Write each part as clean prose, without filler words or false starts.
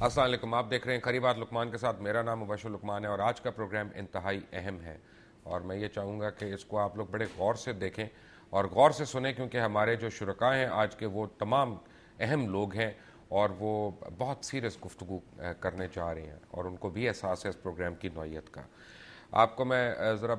السلام علیکم، آپ دیکھ رہے ہیں کھری بات لقمان کے ساتھ. میرا نام مبشر لقمان ہے اور آج کا پروگرام انتہائی اہم ہے اور میں یہ چاہوں گا کہ اس کو آپ لوگ بڑے غور سے دیکھیں اور غور سے سنیں، کیونکہ ہمارے جو شرکاء ہیں آج کے وہ تمام اہم لوگ ہیں اور وہ بہت سیریس گفتگو کرنے چاہ رہے ہیں اور ان کو بھی احساس ہے اس پروگرام کی نوعیت کا. آپ کو میں ذرا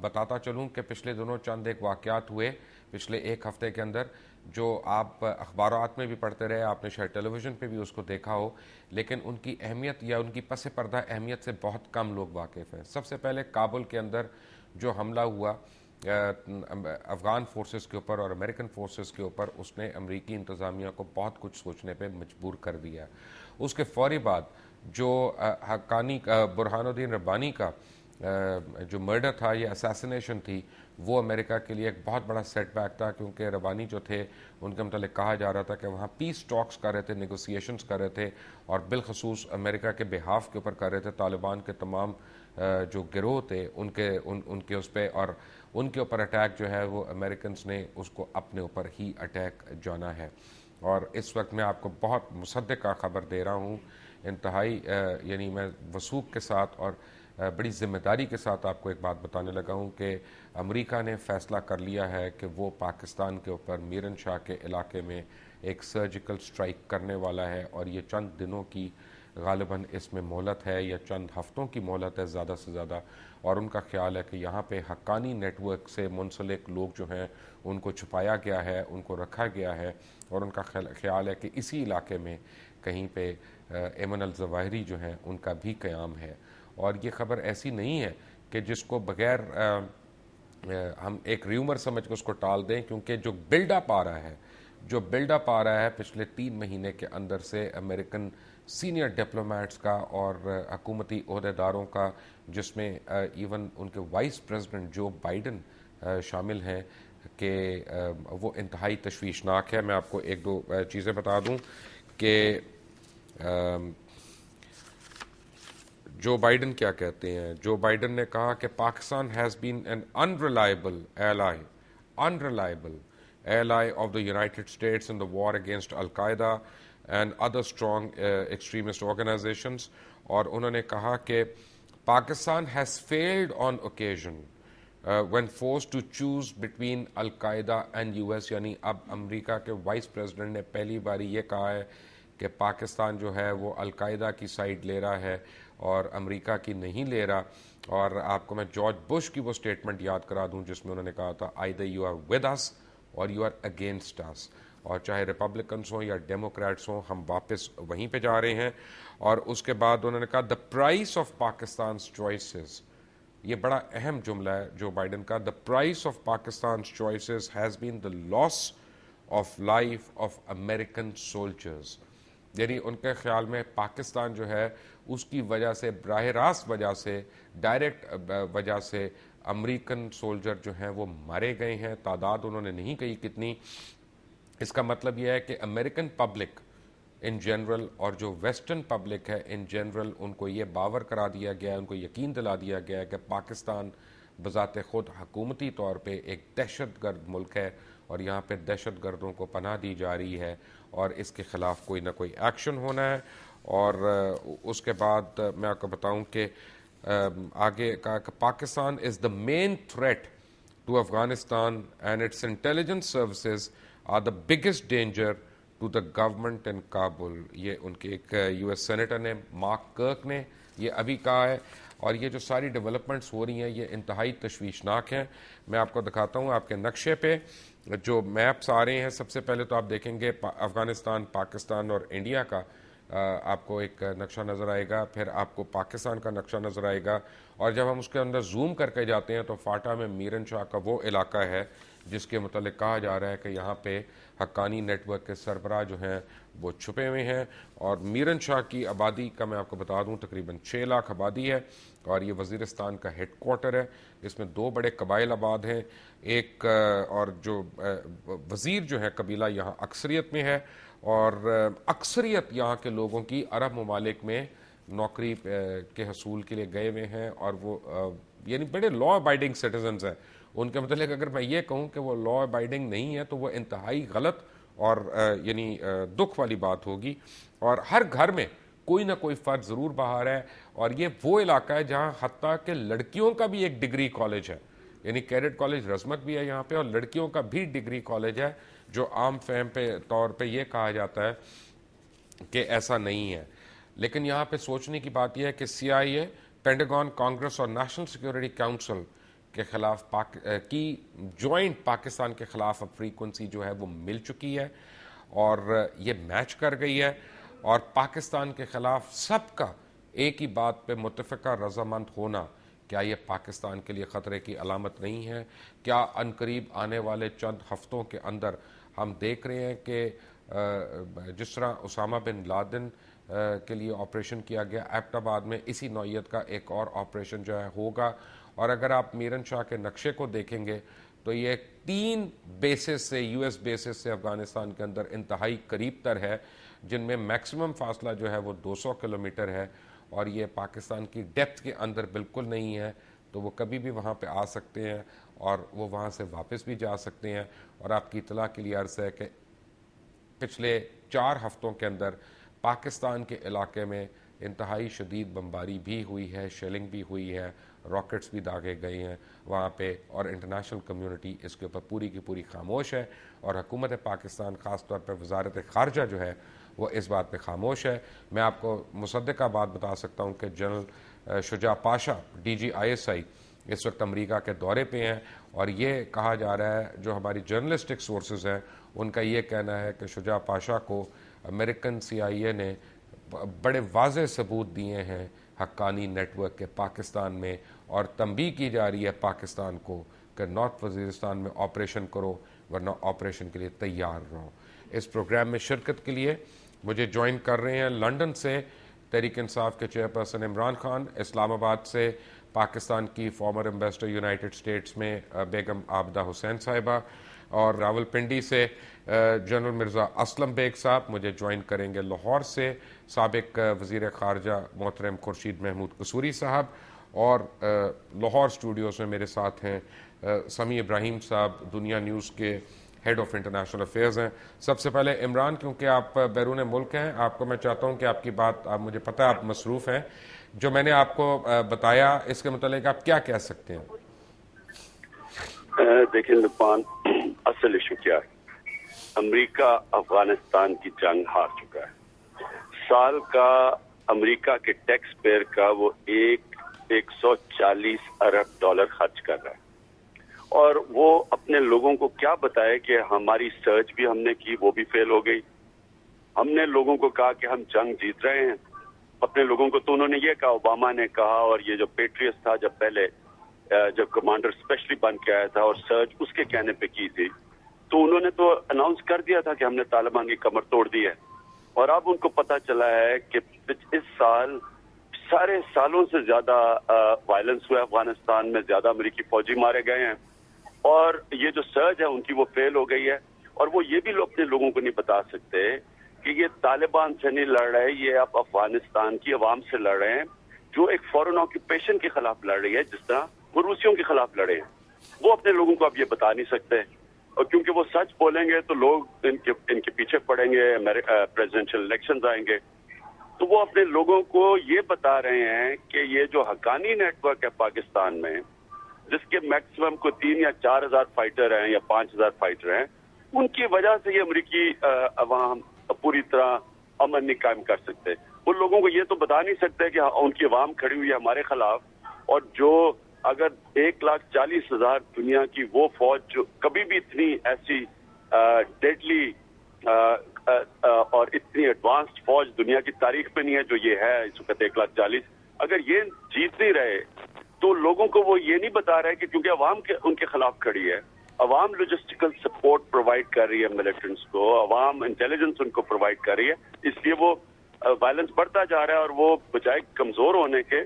بتاتا چلوں کہ پچھلے دنوں چند ایک واقعات ہوئے پچھلے ایک ہفتے کے اندر، جو آپ اخبارات میں بھی پڑھتے رہے، آپ نے شاید ٹیلی ویژن پہ بھی اس کو دیکھا ہو، لیکن ان کی اہمیت یا ان کی پس پردہ اہمیت سے بہت کم لوگ واقف ہیں. سب سے پہلے کابل کے اندر جو حملہ ہوا افغان فورسز کے اوپر اور امریکن فورسز کے اوپر، اس نے امریکی انتظامیہ کو بہت کچھ سوچنے پہ مجبور کر دیا. اس کے فوری بعد جو حقانی برہان الدین ربانی کا جو مرڈر تھا یا اسیسینیشن تھی، وہ امریکہ کے لیے ایک بہت بڑا سیٹ بیک تھا، کیونکہ ربانی جو تھے ان کے متعلق کہا جا رہا تھا کہ وہاں پیس ٹاکس کر رہے تھے، نیگوسیشنز کر رہے تھے اور بالخصوص امریکہ کے بہاف کے اوپر کر رہے تھے. طالبان کے تمام جو گروہ تھے ان کے اس پہ، اور ان کے اوپر اٹیک جو ہے وہ امریکنز نے اس کو اپنے اوپر ہی اٹیک جانا ہے. اور اس وقت میں آپ کو بہت مصدقہ خبر دے رہا ہوں، انتہائی یعنی میں وثوق کے ساتھ اور بڑی ذمہ داری کے ساتھ آپ کو ایک بات بتانے لگا ہوں کہ امریکہ نے فیصلہ کر لیا ہے کہ وہ پاکستان کے اوپر میرن شاہ کے علاقے میں ایک سرجیکل سٹرائک کرنے والا ہے، اور یہ چند دنوں کی غالباً اس میں مہلت ہے یا چند ہفتوں کی مہلت ہے زیادہ سے زیادہ. اور ان کا خیال ہے کہ یہاں پہ حقانی نیٹ ورک سے منسلک لوگ جو ہیں ان کو چھپایا گیا ہے، ان کو رکھا گیا ہے، اور ان کا خیال ہے کہ اسی علاقے میں کہیں پہ ایمن الظواہری جو ہیں ان کا بھی قیام ہے. اور یہ خبر ایسی نہیں ہے کہ جس کو بغیر ہم ایک ریومر سمجھ کے اس کو ٹال دیں، کیونکہ جو بلڈ اپ آ رہا ہے پچھلے 3 مہینے کے اندر سے امریکن سینئر ڈپلومیٹس کا اور حکومتی عہدیداروں کا، جس میں ایون ان کے وائس پریزیڈنٹ جو بائیڈن شامل ہیں، کہ وہ انتہائی تشویشناک ہے. میں آپ کو ایک دو چیزیں بتا دوں کہ جو بائیڈن کیا کہتے ہیں. جو بائیڈن نے کہا کہ Pakistan has been an unreliable ally of the United States in the war against Al-Qaeda and other strong extremist organizations. اور انہوں نے کہا کہ Pakistan has failed on occasion when forced to choose between Al-Qaeda and US. یعنی اب امریکہ کے vice president نے پہلی باری یہ کہا ہے کہ پاکستان جو ہے وہ القاعدہ کی سائیڈ لے رہا ہے اور امریکہ کی نہیں لے رہا. اور آپ کو میں جارج بش کی وہ سٹیٹمنٹ یاد کرا دوں جس میں انہوں نے کہا تھا either you are with us or you are against us. اور چاہے ریپبلکنس ہوں یا ڈیموکریٹس ہوں، ہم واپس وہیں پہ جا رہے ہیں. اور اس کے بعد انہوں نے کہا the price of Pakistan's choices، یہ بڑا اہم جملہ ہے جو بائیڈن کا، the price of Pakistan's choices has been the loss of life of American soldiers. یعنی ان کے خیال میں پاکستان جو ہے اس کی وجہ سے، براہ راست وجہ سے، ڈائریکٹ وجہ سے امریکن سولجر جو ہیں وہ مارے گئے ہیں. تعداد انہوں نے نہیں کہی کتنی. اس کا مطلب یہ ہے کہ امریکن پبلک ان جنرل اور جو ویسٹرن پبلک ہے ان جنرل، ان کو یہ باور کرا دیا گیا ہے، ان کو یقین دلا دیا گیا ہے کہ پاکستان بذات خود حکومتی طور پہ ایک دہشت گرد ملک ہے اور یہاں پہ دہشت گردوں کو پناہ دی جا رہی ہے اور اس کے خلاف کوئی نہ کوئی ایکشن ہونا ہے. اور اس کے بعد میں آپ کو بتاؤں کہ آگے کہا کہ Pakistan is the main threat to Afghanistan and its intelligence services are the biggest danger to the government in Kabul. یہ ان کے ایک یو ایس سینیٹر نے، مارک کرک نے، یہ ابھی کہا ہے. اور یہ جو ساری ڈیولپمنٹس ہو رہی ہیں یہ انتہائی تشویشناک ہیں. میں آپ کو دکھاتا ہوں آپ کے نقشے پہ جو میپس آ رہے ہیں. سب سے پہلے تو آپ دیکھیں گے افغانستان، پاکستان اور انڈیا کا آپ کو ایک نقشہ نظر آئے گا، پھر آپ کو پاکستان کا نقشہ نظر آئے گا. اور جب ہم اس کے اندر زوم کر کے جاتے ہیں تو فاٹا میں میرن شاہ کا وہ علاقہ ہے جس کے متعلق کہا جا رہا ہے کہ یہاں پہ حقانی نیٹ ورک کے سربراہ جو ہیں وہ چھپے ہوئے ہیں. اور میرن شاہ کی آبادی کا میں آپ کو بتا دوں تقریباً 6 لاکھ آبادی ہے اور یہ وزیرستان کا ہیڈ کوارٹر ہے. اس میں 2 بڑے قبائل آباد ہیں. ایک اور جو وزیر جو ہے قبیلہ یہاں اکثریت میں ہے، اور اکثریت یہاں کے لوگوں کی عرب ممالک میں نوکری کے حصول کے لیے گئے ہوئے ہیں اور وہ یعنی بڑے لا ابائڈنگ سٹیزنز ہیں. ان کے متعلق اگر میں یہ کہوں کہ وہ لا ابائڈنگ نہیں ہے تو وہ انتہائی غلط اور یعنی دکھ والی بات ہوگی. اور ہر گھر میں کوئی نہ کوئی فرد ضرور باہر ہے. اور یہ وہ علاقہ ہے جہاں حتیٰ کہ لڑکیوں کا بھی ایک ڈگری کالج ہے, یعنی کیڈٹ کالج رزمت بھی ہے یہاں پہ, اور لڑکیوں کا بھی ڈگری کالج ہے, جو عام فہم پہ طور پہ یہ کہا جاتا ہے کہ ایسا نہیں ہے. لیکن یہاں پہ سوچنے کی بات یہ ہے کہ سی آئی اے, پینٹاگون, کانگریس اور نیشنل سیکیورٹی کاؤنسل کے خلاف کی جوائنٹ پاکستان کے خلاف اب فریکوینسی جو ہے وہ مل چکی ہے اور یہ میچ کر گئی ہے, اور پاکستان کے خلاف سب کا ایک ہی بات پہ متفقہ رضامند ہونا, کیا یہ پاکستان کے لیے خطرے کی علامت نہیں ہے؟ کیا عنقریب آنے والے چند ہفتوں کے اندر ہم دیکھ رہے ہیں کہ جس طرح اسامہ بن لادن کے لیے آپریشن کیا گیا ایبٹ آباد میں, اسی نوعیت کا ایک اور آپریشن جو ہے ہوگا. اور اگر آپ میرن شاہ کے نقشے کو دیکھیں گے تو یہ 3 بیسز سے, یو ایس بیسز سے افغانستان کے اندر انتہائی قریب تر ہے, جن میں میکسیمم فاصلہ جو ہے وہ 200 کلومیٹر ہے, اور یہ پاکستان کی ڈیپتھ کے اندر بالکل نہیں ہے. تو وہ کبھی بھی وہاں پہ آ سکتے ہیں اور وہ وہاں سے واپس بھی جا سکتے ہیں. اور آپ کی اطلاع کے لیے عرض ہے کہ پچھلے 4 ہفتوں کے اندر پاکستان کے علاقے میں انتہائی شدید بمباری بھی ہوئی ہے, شیلنگ بھی ہوئی ہے, راکٹس بھی داغے گئے ہیں وہاں پہ, اور انٹرنیشنل کمیونٹی اس کے اوپر پوری کی پوری خاموش ہے, اور حکومت پاکستان خاص طور پہ وزارت خارجہ جو ہے وہ اس بات پہ خاموش ہے. میں آپ کو مصدقہ بات بتا سکتا ہوں کہ general Shuja Pasha, D G I S I, اس وقت امریکہ کے دورے پہ ہیں, اور یہ کہا جا رہا ہے, جو ہماری جرنلسٹک سورسز ہیں ان کا یہ کہنا ہے کہ شجاع پاشا کو امریکن سی آئی اے نے بڑے واضح ثبوت دیے ہیں حقانی نیٹ ورک کے پاکستان میں, اور تنبیہ کی جا رہی ہے پاکستان کو کہ نارتھ وزیرستان میں آپریشن کرو, ورنہ آپریشن کے لیے تیار رہو. اس پروگرام میں شرکت کے لیے مجھے جوائن کر رہے ہیں لنڈن سے تحریک انصاف کے چیئرپرسن عمران خان, اسلام آباد سے پاکستان کی فارمر ایمبیسڈر یونائٹڈ اسٹیٹس میں بیگم عابدہ حسین صاحبہ, اور راول پنڈی سے جنرل مرزا اسلم بیگ صاحب مجھے جوائن کریں گے لاہور سے سابق وزیر خارجہ محترم خورشید محمود قصوری صاحب, اور لاہور اسٹوڈیوز میں میرے ساتھ ہیں سمیع ابراہیم صاحب, دنیا نیوز کے ہیڈ آف انٹرنیشنل افیئرز ہیں. سب سے پہلے عمران, کیونکہ آپ بیرون ملک ہیں, آپ کو میں چاہتا ہوں کہ آپ کی بات, مجھے پتہ ہے آپ مصروف ہیں, جو میں نے آپ کو بتایا اس کے متعلق آپ کیا کہہ سکتے ہیں؟ دیکھیں لطفان, اصل ایشو کیا ہے, امریکہ افغانستان کی جنگ ہار چکا ہے. سال کا امریکہ کے ٹیکس پیئر کا وہ 140 ارب ڈالر خرچ کر رہا ہے, اور وہ اپنے لوگوں کو کیا بتائے کہ ہماری سرچ بھی ہم نے کی, وہ بھی فیل ہو گئی. ہم نے لوگوں کو کہا کہ ہم جنگ جیت رہے ہیں اپنے لوگوں کو, تو انہوں نے یہ کہا, اوباما نے کہا, اور یہ جو پیٹریس تھا جب پہلے جب کمانڈر اسپیشلی بن کے آیا تھا اور سرچ اس کے کہنے پہ کی تھی, تو انہوں نے تو اناؤنس کر دیا تھا کہ ہم نے طالبان کی کمر توڑ دی ہے. اور اب ان کو پتا چلا ہے کہ اس سال سارے سالوں سے زیادہ وائلنس ہوا ہے افغانستان میں, زیادہ امریکی فوجی مارے گئے ہیں, اور یہ جو سرچ ہے ان کی وہ فیل ہو گئی ہے. اور وہ یہ بھی لوگ اپنے لوگوں کو نہیں بتا سکتے کہ یہ طالبان سے نہیں لڑ رہے, یہ اب افغانستان کی عوام سے لڑ رہے ہیں جو ایک فورن آکوپیشن کے خلاف لڑ رہی ہے, جس طرح وہ روسیوں کے خلاف لڑے ہیں. وہ اپنے لوگوں کو اب یہ بتا نہیں سکتے, اور کیونکہ وہ سچ بولیں گے تو لوگ ان کے پیچھے پڑیں گے, پریزیڈنشل الیکشنز آئیں گے. تو وہ اپنے لوگوں کو یہ بتا رہے ہیں کہ یہ جو حقانی نیٹ ورک ہے پاکستان میں, جس کے میکسیمم کو 3 یا 4 ہزار فائٹر ہیں یا 5 ہزار فائٹر ہیں, ان کی وجہ سے یہ امریکی عوام پوری طرح امن نہیں قائم کر سکتے. ان لوگوں کو یہ تو بتا نہیں سکتے کہ ان کی عوام کھڑی ہوئی ہے ہمارے خلاف, اور جو اگر 140,000 دنیا کی وہ فوج جو کبھی بھی اتنی ایسی ڈیڈلی اور اتنی ایڈوانسڈ فوج دنیا کی تاریخ میں نہیں ہے جو یہ ہے اس وقت 140,000, اگر یہ جیت نہیں رہے تو لوگوں کو وہ یہ نہیں بتا رہے کہ کیونکہ عوام ان کے خلاف کھڑی ہے, عوام لوجسٹیکل سپورٹ پرووائڈ کر رہی ہے ملیٹنٹس کو, عوام انٹیلیجنس ان کو پرووائڈ کر رہی ہے, اس لیے وہ وائلنس بڑھتا جا رہا ہے, اور وہ بجائے کمزور ہونے کے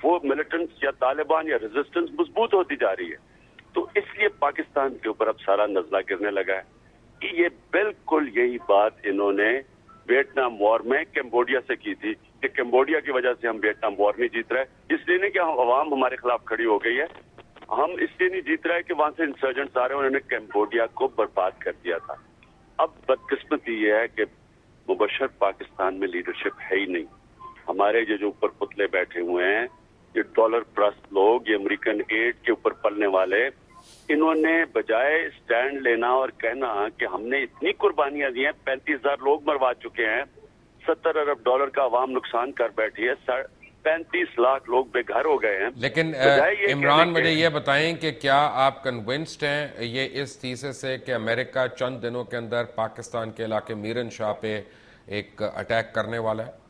وہ ملیٹنٹس یا طالبان یا ریزسٹنس مضبوط ہوتی جا رہی ہے. تو اس لیے پاکستان کے اوپر اب سارا نزلہ گرنے لگا ہے. یہ بالکل یہی بات انہوں نے ویٹنام وار میں کمبوڈیا سے کی تھی کہ کمبوڈیا کی وجہ سے ہم ویٹنام وار نہیں جیت رہے, اس لیے نہیں کہ عوام ہمارے خلاف کھڑی ہو گئی ہے, ہم اس لیے نہیں جیت رہے کہ وہاں سے انسرجنٹس آ رہے ہیں, انہوں نے کمبوڈیا کو برباد کر دیا تھا. اب بدقسمتی یہ ہے کہ مبشر پاکستان میں لیڈرشپ ہے ہی نہیں, ہمارے یہ جو اوپر پتلے بیٹھے ہوئے ہیں، یہ ڈالر پرست لوگ، یہ امریکن ایڈ کے اوپر پلنے والے، انہوں نے بجائے سٹینڈ لینا اور کہنا کہ ہم نے اتنی قربانیاں دی ہیں، 35,000 لوگ مروا چکے ہیں، $70 ارب کا عوام نقصان کر بیٹھی ہے، 35 لاکھ لوگ بے گھر ہو گئے ہیں. لیکن بجائے یہ عمران کہنے مجھے کے- یہ بتائیں کہ کیا آپ کنونسڈ ہیں یہ اس تھیسس سے کہ امریکہ چند دنوں کے اندر پاکستان کے علاقے میرن شاہ پہ ایک اٹیک کرنے والا ہے؟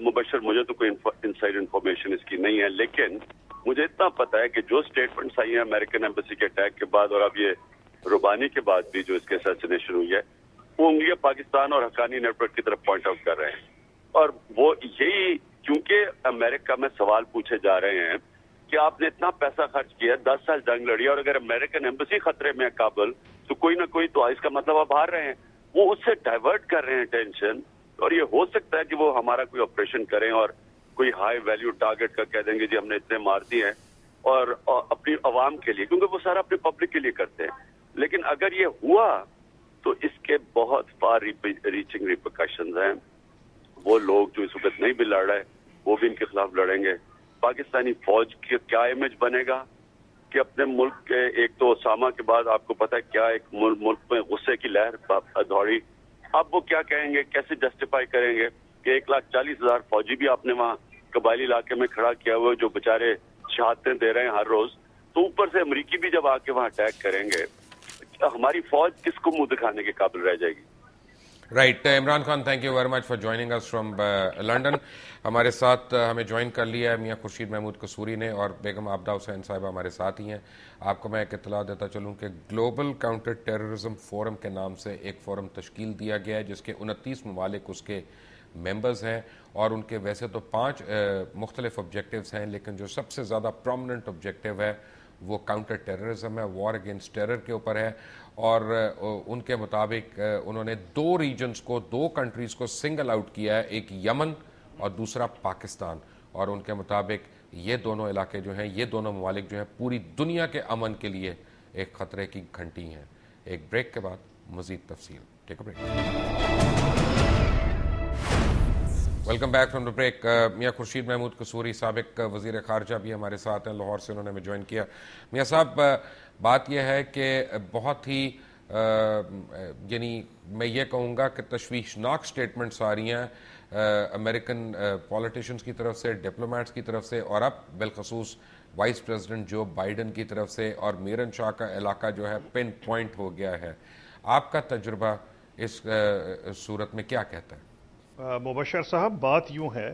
مبشر مجھے تو کوئی انسائڈ انفارمیشن اس کی نہیں ہے، لیکن مجھے اتنا پتا ہے کہ جو سٹیٹمنٹس آئی ہیں امریکن ایمبیسی کے اٹیک کے بعد اور اب یہ روبانی کے بعد بھی جو اس کے اسیسینیشن ہوئی ہے، وہ انگلیاں پاکستان اور حقانی نیٹ ورک کی طرف پوائنٹ آؤٹ کر رہے ہیں. اور وہ یہی کیونکہ امریکہ میں سوال پوچھے جا رہے ہیں کہ آپ نے اتنا پیسہ خرچ کیا، 10 سال جنگ لڑی، اور اگر امریکن ایمبیسی خطرے میں ہے کابل تو کوئی نہ کوئی تو اس کا مطلب آپ ہار رہے ہیں. وہ اس سے ڈائیورٹ کر رہے ہیں ٹینشن، اور یہ ہو سکتا ہے کہ وہ ہمارا کوئی آپریشن کریں اور کوئی ہائی ویلیو ٹارگٹ کا کہہ دیں گے جی ہم نے اتنے مار دیے ہیں، اور اپنی عوام کے لیے، کیونکہ وہ سارا اپنی پبلک کے لیے کرتے ہیں. لیکن اگر یہ ہوا تو اس کے بہت فار ریچنگ ریپرکشنز ہیں. وہ لوگ جو اس وقت نہیں بھی لڑ رہے وہ بھی ان کے خلاف لڑیں گے. پاکستانی فوج کی کیا امیج بنے گا کہ اپنے ملک کے، ایک تو اسامہ کے بعد آپ کو پتا ہے کیا ایک ملک میں غصے کی لہر دوڑی، اب وہ کیا کہیں گے، کیسے جسٹیفائی کریں گے کہ 1,40,000 فوجی بھی آپ نے وہاں قبائلی علاقے میں کھڑا کیا ہوا ہے جو بےچارے شہادتیں دے رہے ہیں ہر روز، تو اوپر سے امریکی بھی جب آ کے وہاں اٹیک کریں گے، ہماری فوج کس کو منہ دکھانے کے قابل رہ جائے گی؟ Right. Imran Khan, thank you very much for joining us from London. ہمارے ساتھ ہمیں جوائن کر لیا ہے میاں خورشید محمود قصوری نے، اور بیگم عابدہ حسین صاحبہ ہمارے ساتھ ہی ہیں. آپ کو میں ایک اطلاع دیتا چلوں کہ گلوبل کاؤنٹر ٹیررزم فورم کے نام سے ایک فورم تشکیل دیا گیا ہے جس کے 29 ممالک اس کے ممبرز ہیں، اور ان کے ویسے تو 5 مختلف آبجیکٹیوز ہیں، لیکن جو سب سے زیادہ پرومننٹ آبجیکٹیو ہے وہ کاؤنٹر ٹیررزم ہے، وار اگینسٹ ٹیرر کے اوپر ہے. اور ان کے مطابق انہوں نے 2 ریجنز کو، 2 کنٹریز کو سنگل آؤٹ کیا ہے، ایک یمن اور دوسرا پاکستان. اور ان کے مطابق یہ دونوں علاقے جو ہیں، یہ دونوں ممالک جو ہیں، پوری دنیا کے امن کے لیے ایک خطرے کی گھنٹی ہیں. ایک بریک کے بعد مزید تفصیل. Take a break. Welcome back from the break. Mian Khurshid Mahmood Kasuri سابق وزیر خارجہ بھی ہمارے ساتھ ہیں، لاہور سے انہوں نے ہمیں جوائن کیا. میاں صاحب، بات یہ ہے کہ بہت ہی یعنی میں یہ کہوں گا کہ تشویشناک سٹیٹمنٹس آ رہی ہیں امریکن پولیٹیشنز کی طرف سے، ڈپلومیٹس کی طرف سے، اور اب بالخصوص وائس پریزیڈنٹ جو بائیڈن کی طرف سے. اور میرن شاہ کا علاقہ جو ہے پن پوائنٹ ہو گیا ہے. آپ کا تجربہ اس صورت میں کیا کہتا ہے؟ مبشر صاحب، بات یوں ہے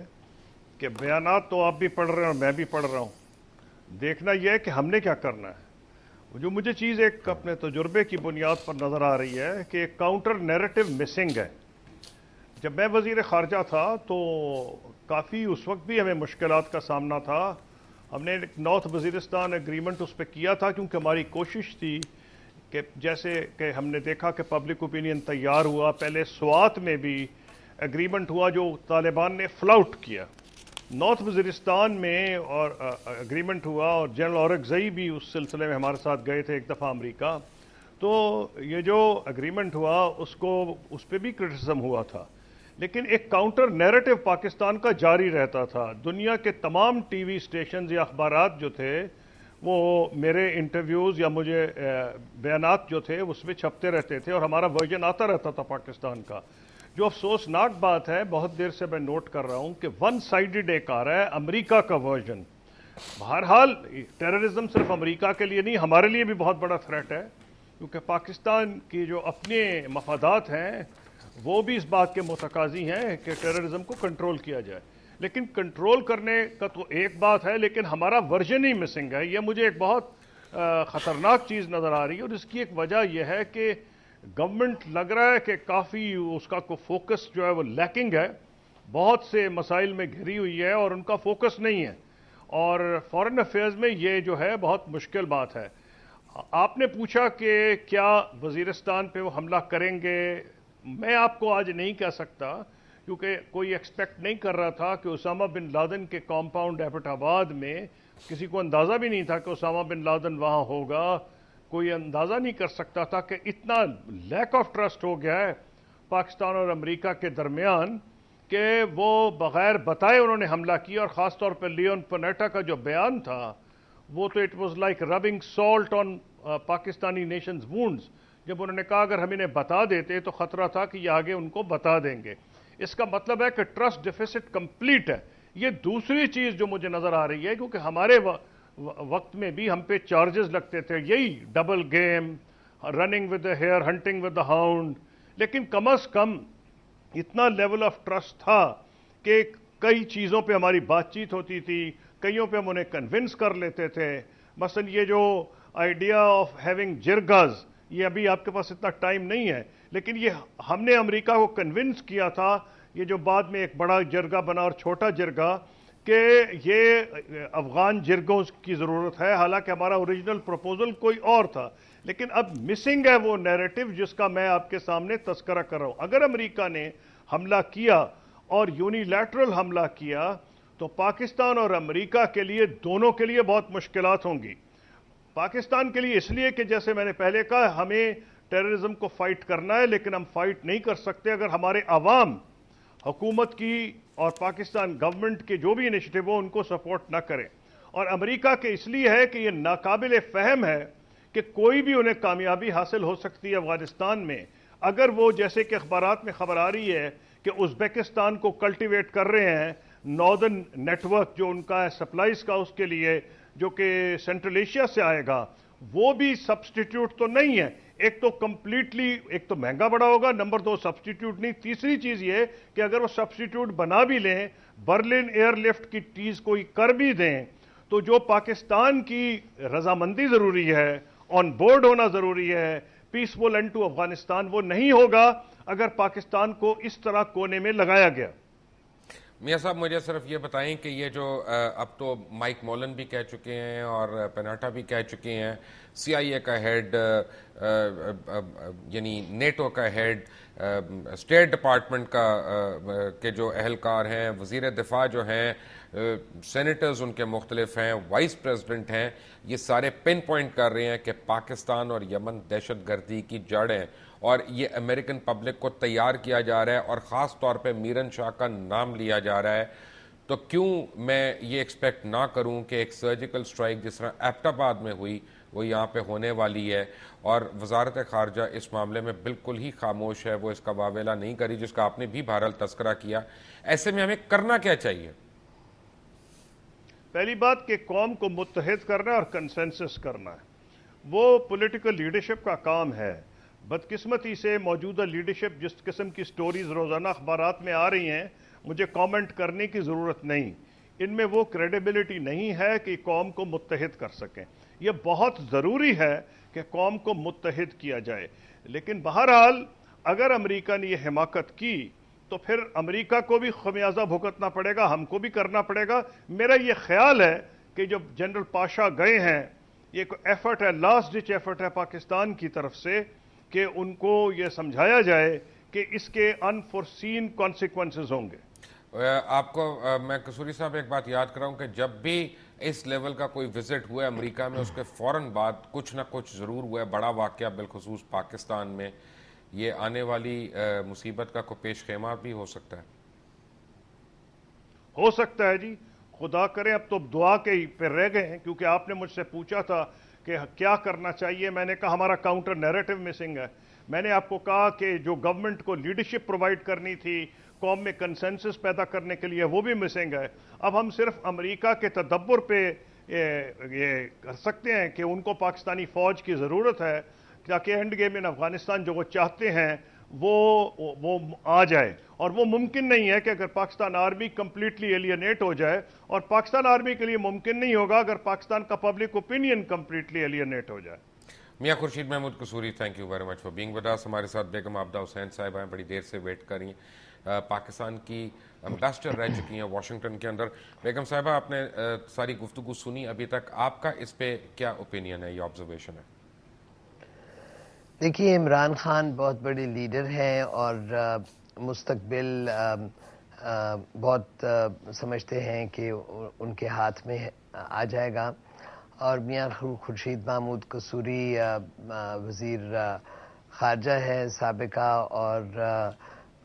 کہ بیانات تو آپ بھی پڑھ رہے ہیں اور میں بھی پڑھ رہا ہوں. دیکھنا یہ ہے کہ ہم نے کیا کرنا ہے. جو مجھے چیز ایک اپنے تجربے کی بنیاد پر نظر آ رہی ہے کہ ایک کاؤنٹر نیریٹو مسنگ ہے. جب میں وزیر خارجہ تھا تو کافی اس وقت بھی ہمیں مشکلات کا سامنا تھا. ہم نے نارتھ وزیرستان ایگریمنٹ اس پہ کیا تھا کیونکہ ہماری کوشش تھی کہ جیسے کہ ہم نے دیکھا کہ پبلک اوپینین تیار ہوا. پہلے سوات میں بھی ایگریمنٹ ہوا جو طالبان نے فلاؤٹ کیا. نارتھ وزیرستان میں اور ایگریمنٹ ہوا، اور جنرل اورگزئی بھی اس سلسلے میں ہمارے ساتھ گئے تھے ایک دفعہ امریکہ. تو یہ جو ایگریمنٹ ہوا اس پہ بھی کرٹیسزم ہوا تھا، لیکن ایک کاؤنٹر نیریٹو پاکستان کا جاری رہتا تھا. دنیا کے تمام ٹی وی اسٹیشنز یا اخبارات جو تھے وہ میرے انٹرویوز یا مجھے بیانات جو تھے اس میں چھپتے رہتے تھے، اور ہمارا ورژن آتا رہتا تھا پاکستان کا. جو افسوسناک بات ہے، بہت دیر سے میں نوٹ کر رہا ہوں کہ ون سائیڈڈ ایک آ رہا ہے امریکہ کا ورژن. بہرحال ٹیررزم صرف امریکہ کے لیے نہیں، ہمارے لیے بھی بہت بڑا تھریٹ ہے، کیونکہ پاکستان کی جو اپنے مفادات ہیں وہ بھی اس بات کے متقاضی ہیں کہ ٹیررزم کو کنٹرول کیا جائے. لیکن کنٹرول کرنے کا تو ایک بات ہے، لیکن ہمارا ورژن ہی مسنگ ہے. یہ مجھے ایک بہت خطرناک چیز نظر آ رہی ہے، اور اس کی ایک وجہ یہ ہے کہ گورنمنٹ لگ رہا ہے کہ کافی اس کا کو فوکس جو ہے وہ لیکنگ ہے، بہت سے مسائل میں گھری ہوئی ہے اور ان کا فوکس نہیں ہے. اور فارن افیئرز میں یہ جو ہے بہت مشکل بات ہے. آپ نے پوچھا کہ کیا وزیرستان پہ وہ حملہ کریں گے. میں آپ کو آج نہیں کہہ سکتا، کیونکہ کوئی ایکسپیکٹ نہیں کر رہا تھا کہ اسامہ بن لادن کے کمپاؤنڈ ایبٹ آباد میں، کسی کو اندازہ بھی نہیں تھا کہ اسامہ بن لادن وہاں ہوگا. کوئی اندازہ نہیں کر سکتا تھا کہ اتنا لیک آف ٹرسٹ ہو گیا ہے پاکستان اور امریکہ کے درمیان کہ وہ بغیر بتائے انہوں نے حملہ کیا، اور خاص طور پہ لیون پنیٹا کا جو بیان تھا وہ تو it was like rubbing salt on Pakistani nation's wounds. جب انہوں نے کہا اگر ہم انہیں بتا دیتے تو خطرہ تھا کہ یہ آگے ان کو بتا دیں گے. اس کا مطلب ہے کہ ٹرسٹ ڈیفیسٹ کمپلیٹ ہے. یہ دوسری چیز جو مجھے نظر آ رہی ہے، کیونکہ ہمارے وقت میں بھی ہم پہ چارجز لگتے تھے، یہی double game, running with the hare, hunting with the hound, لیکن کم از کم اتنا لیول آف ٹرسٹ تھا کہ کئی چیزوں پہ ہماری بات چیت ہوتی تھی، کئیوں پہ ہم انہیں کنونس کر لیتے تھے. مثلا یہ جو آئیڈیا آف ہیونگ جرگاز، یہ ابھی آپ کے پاس اتنا ٹائم نہیں ہے، لیکن یہ ہم نے امریکہ کو کنونس کیا تھا، یہ جو بعد میں ایک بڑا جرگہ بنا اور چھوٹا جرگہ، کہ یہ افغان جرگوں کی ضرورت ہے، حالانکہ ہمارا اوریجنل پروپوزل کوئی اور تھا. لیکن اب مسنگ ہے وہ نیریٹو جس کا میں آپ کے سامنے تذکرہ کر رہا ہوں. اگر امریکہ نے حملہ کیا اور یونیلیٹرل حملہ کیا تو پاکستان اور امریکہ کے لیے، دونوں کے لیے بہت مشکلات ہوں گی. پاکستان کے لیے اس لیے کہ جیسے میں نے پہلے کہا، ہمیں ٹیررزم کو فائٹ کرنا ہے، لیکن ہم فائٹ نہیں کر سکتے اگر ہمارے عوام حکومت کی اور پاکستان گورنمنٹ کے جو بھی انیشیٹو ہو ان کو سپورٹ نہ کریں. اور امریکہ کے اس لیے ہے کہ یہ ناقابل فہم ہے کہ کوئی بھی انہیں کامیابی حاصل ہو سکتی ہے افغانستان میں اگر وہ، جیسے کہ اخبارات میں خبر آ رہی ہے کہ ازبیکستان کو کلٹیویٹ کر رہے ہیں، ناردرن نیٹ ورک جو ان کا ہے سپلائز کا، اس کے لیے جو کہ سینٹرل ایشیا سے آئے گا، وہ بھی سبسٹیٹیوٹ تو نہیں ہے. ایک تو کمپلیٹلی، ایک تو مہنگا بڑا ہوگا، نمبر 2 سبسٹیٹیوٹ نہیں. تیسری چیز یہ کہ اگر وہ سبسٹیٹیوٹ بنا بھی لیں، برلن ایئر لفٹ کی چیز کوئی کر بھی دیں، تو جو پاکستان کی رضامندی ضروری ہے، آن بورڈ ہونا ضروری ہے، پیسفل اینڈ ٹو افغانستان، وہ نہیں ہوگا اگر پاکستان کو اس طرح کونے میں لگایا گیا. میاں صاحب مجھے صرف یہ بتائیں کہ یہ جو اب تو مائک مولن بھی کہہ چکے ہیں اور پناٹا بھی کہہ چکے ہیں، سی آئی اے کا ہیڈ، یعنی نیٹو کا ہیڈ، اسٹیٹ ڈپارٹمنٹ کا کے جو اہلکار ہیں، وزیر دفاع جو ہیں، سینیٹرز ان کے مختلف ہیں، وائس پریزیڈنٹ ہیں، یہ سارے پن پوائنٹ کر رہے ہیں کہ پاکستان اور یمن دہشت گردی کی جڑ ہیں اور یہ امریکن پبلک کو تیار کیا جا رہا ہے اور خاص طور پہ میرن شاہ کا نام لیا جا رہا ہے. تو کیوں میں یہ ایکسپیکٹ نہ کروں کہ ایک سرجیکل سٹرائک جس طرح ایبٹ آباد میں ہوئی وہ یہاں پہ ہونے والی ہے، اور وزارت خارجہ اس معاملے میں بالکل ہی خاموش ہے، وہ اس کا واویلہ نہیں کری جس کا آپ نے بھی بہرحال تذکرہ کیا. ایسے میں ہمیں کرنا کیا چاہیے؟ پہلی بات کہ قوم کو متحد کرنا اور کنسنسس کرنا ہے، وہ پولیٹیکل لیڈرشپ کا کام ہے. بدقسمتی سے موجودہ لیڈرشپ جس قسم کی سٹوریز روزانہ اخبارات میں آ رہی ہیں، مجھے کامنٹ کرنے کی ضرورت نہیں. ان میں وہ کریڈیبلٹی نہیں ہے کہ قوم کو متحد کر سکیں. یہ بہت ضروری ہے کہ قوم کو متحد کیا جائے، لیکن بہرحال اگر امریکہ نے یہ حماقت کی تو پھر امریکہ کو بھی خمیازہ بھگتنا پڑے گا، ہم کو بھی کرنا پڑے گا. میرا یہ خیال ہے کہ جب جنرل پاشا گئے ہیں، یہ ایفرٹ ہے، لاسٹ ڈچ ایفرٹ ہے پاکستان کی طرف سے کہ ان کو یہ سمجھایا جائے کہ اس کے انفورسین کانسیکوینسز ہوں گے. آپ کو میں قصوری صاحب ایک بات یاد کراؤں کہ جب بھی اس لیول کا کوئی وزٹ ہوا ہے امریکہ میں، اس کے فوراً بعد کچھ نہ کچھ ضرور ہوا ہے بڑا واقعہ، بالخصوص پاکستان میں. یہ آنے والی مصیبت کا کوئی پیش خیمہ بھی ہو سکتا ہے؟ ہو سکتا ہے جی، خدا کرے. اب تو دعا کے ہی پہ رہ گئے ہیں، کیونکہ آپ نے مجھ سے پوچھا تھا کہ کیا کرنا چاہیے. میں نے کہا ہمارا کاؤنٹر نیریٹو مسنگ ہے. میں نے آپ کو کہا کہ جو گورنمنٹ کو لیڈرشپ پرووائڈ کرنی تھی قوم میں کنسنسس پیدا کرنے کے لیے، وہ بھی مسنگ ہے. اب ہم صرف امریکہ کے تدبر پہ یہ کر سکتے ہیں کہ ان کو پاکستانی فوج کی ضرورت ہے تاکہ اینڈ گیم ان افغانستان جو وہ چاہتے ہیں وہ آ جائے. اور وہ ممکن نہیں ہے کہ اگر پاکستان آرمی کمپلیٹلی ایلینیٹ ہو جائے، اور پاکستان آرمی کے لیے ممکن نہیں ہوگا اگر پاکستان کا پبلک اوپینین کمپلیٹلی ایلینیٹ ہو جائے. Mian Khurshid Mahmood Kasuri, thank you very much for being with us. ہمارے ساتھ بیگم عابدہ حسین صاحبہ ہیں، بڑی دیر سے ویٹ کر رہی ہیں، پاکستان کی امبیسڈر رہ چکی ہیں واشنگٹن کے اندر. بیگم صاحبہ، آپ نے ساری گفتگو سنی ابھی تک، آپ کا اس پہ کیا اوپینین ہے، یہ آبزرویشن ہے؟ دیکھیے، عمران خان بہت بڑے لیڈر ہیں اور مستقبل بہت سمجھتے ہیں کہ ان کے ہاتھ میں آ جائے گا. اور میاں خورشید محمود قصوری وزیر خارجہ ہے سابقہ، اور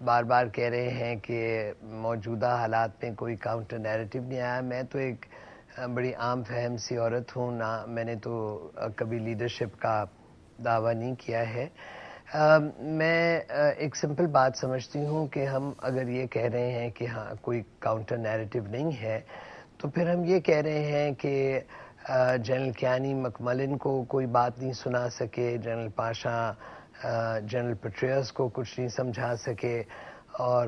بار بار کہہ رہے ہیں کہ موجودہ حالات میں کوئی کاؤنٹر نیریٹو نہیں آیا. میں تو ایک بڑی عام فہم سی عورت ہوں، نہ میں نے تو کبھی لیڈرشپ کا دعویٰ نہیں کیا ہے. میں ایک سمپل بات سمجھتی ہوں کہ ہم اگر یہ کہہ رہے ہیں کہ ہاں کوئی کاؤنٹر نیریٹو نہیں ہے، تو پھر ہم یہ کہہ رہے ہیں کہ جنرل کیانی مکملن کو کوئی بات نہیں سنا سکے، جنرل پاشا جنرل پٹریس کو کچھ نہیں سمجھا سکے، اور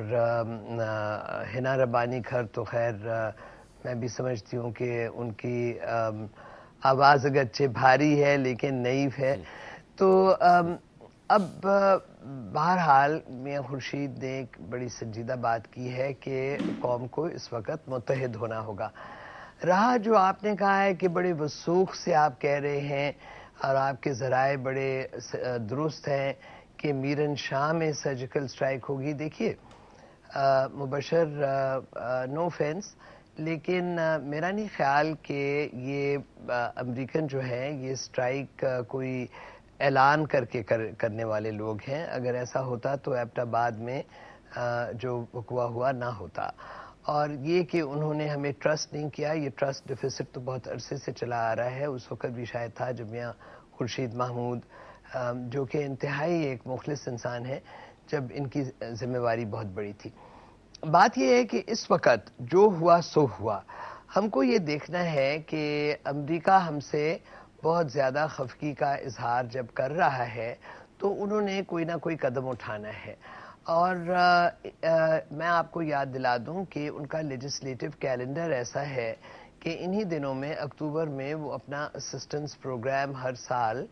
ہنا ربانی کھر تو خیر میں بھی سمجھتی ہوں کہ ان کی آواز اگرچہ بھاری ہے لیکن نئیف ہے. تو اب بہرحال میاں خورشید نے ایک بڑی سنجیدہ بات کی ہے کہ قوم کو اس وقت متحد ہونا ہوگا. رہا جو آپ نے کہا ہے کہ بڑے وثوق سے آپ کہہ رہے ہیں اور آپ کے ذرائع بڑے درست ہیں کہ میرن شاہ میں سرجیکل اسٹرائک ہوگی. دیکھیے مبشر نو فینس، لیکن میرا نہیں خیال کہ یہ امریکن جو ہیں یہ اسٹرائک کوئی اعلان کر کے کرنے والے لوگ ہیں. اگر ایسا ہوتا تو ایبٹ آباد میں جو وقوع ہوا نہ ہوتا. اور یہ کہ انہوں نے ہمیں ٹرسٹ نہیں کیا، یہ ٹرسٹ ڈیفیسٹ تو بہت عرصے سے چلا آ رہا ہے. اس وقت بھی شاید تھا جب میاں خورشید محمود جو کہ انتہائی ایک مخلص انسان ہے، جب ان کی ذمہ داری بہت بڑی تھی. بات یہ ہے کہ اس وقت جو ہوا سو ہوا. ہم کو یہ دیکھنا ہے کہ امریکہ ہم سے بہت زیادہ خفگی کا اظہار جب کر رہا ہے تو انہوں نے کوئی نہ کوئی قدم اٹھانا ہے. اور میں آپ کو یاد دلا دوں کہ ان کا لیجسلیٹو کیلنڈر ایسا ہے کہ انہی دنوں میں اکتوبر میں وہ اپنا اسسٹنس پروگرام ہر سال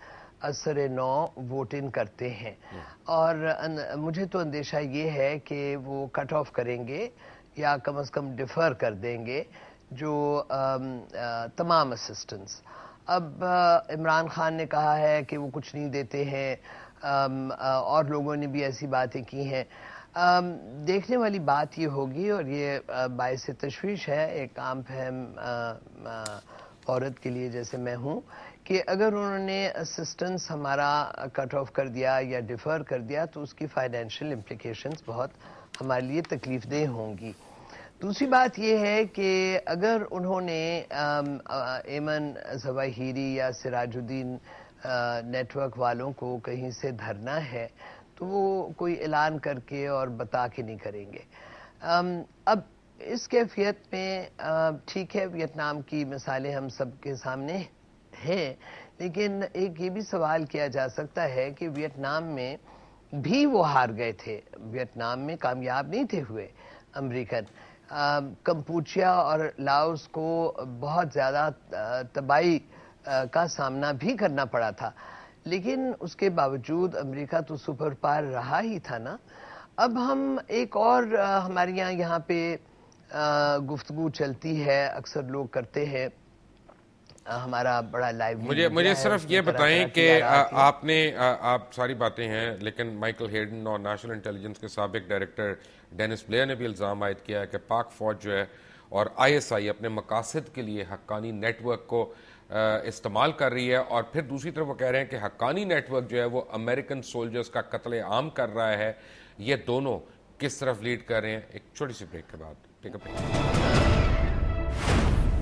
اثر نو ووٹ ان کرتے ہیں. اور مجھے تو اندیشہ یہ ہے کہ وہ کٹ آف کریں گے یا کم از کم ڈیفر کر دیں گے جو تمام اسسٹنس. اب عمران خان نے کہا ہے کہ وہ کچھ نہیں دیتے ہیں، اور لوگوں نے بھی ایسی باتیں کی ہیں. دیکھنے والی بات یہ ہوگی، اور یہ باعث تشویش ہے ایک عام فہم عورت کے لیے جیسے میں ہوں، کہ اگر انہوں نے اسسٹنس ہمارا کٹ آف کر دیا یا ڈیفر کر دیا تو اس کی فائنینشیل امپلیکیشنز بہت ہمارے لیے تکلیف دہ ہوں گی. دوسری بات یہ ہے کہ اگر انہوں نے ایمن ظواہری یا سراج الدین نیٹ ورک والوں کو کہیں سے دھرنا ہے تو وہ کوئی اعلان کر کے اور بتا کے نہیں کریں گے. اب اس کیفیت میں ٹھیک ہے ویتنام کی مثالیں ہم سب کے سامنے ہیں، لیکن ایک یہ بھی سوال کیا جا سکتا ہے کہ ویتنام میں بھی وہ ہار گئے تھے، ویتنام میں کامیاب نہیں تھے ہوئے امریکن. کمپوچیا اور لاؤس کو بہت زیادہ تباہی کا سامنا بھی کرنا پڑا تھا، لیکن اس کے باوجود امریکہ تو سپر پاور رہا ہی تھا نا. اب ہم ایک اور ہمارے یہاں پہ گفتگو چلتی ہے، اکثر لوگ کرتے ہیں، ہمارا بڑا لائیو. مجھے صرف یہ بتائیں کہ آپ ساری باتیں ہیں، لیکن مائیکل ہیڈن اور نیشنل انٹیلیجنس کے سابق ڈائریکٹر ڈینس بلیئر نے بھی الزام عائد کیا ہے کہ پاک فوج جو ہے اور آئی ایس آئی اپنے مقاصد کے لیے حقانی نیٹ ورک کو استعمال کر رہی ہے، اور پھر دوسری طرف وہ کہہ رہے ہیں کہ حقانی نیٹ ورک جو ہے وہ امریکن سولجرز کا قتل عام کر رہا ہے. یہ دونوں کس طرف لیڈ کر رہے ہیں؟ ایک چھوٹی سی بریک کے بعد. Take a break.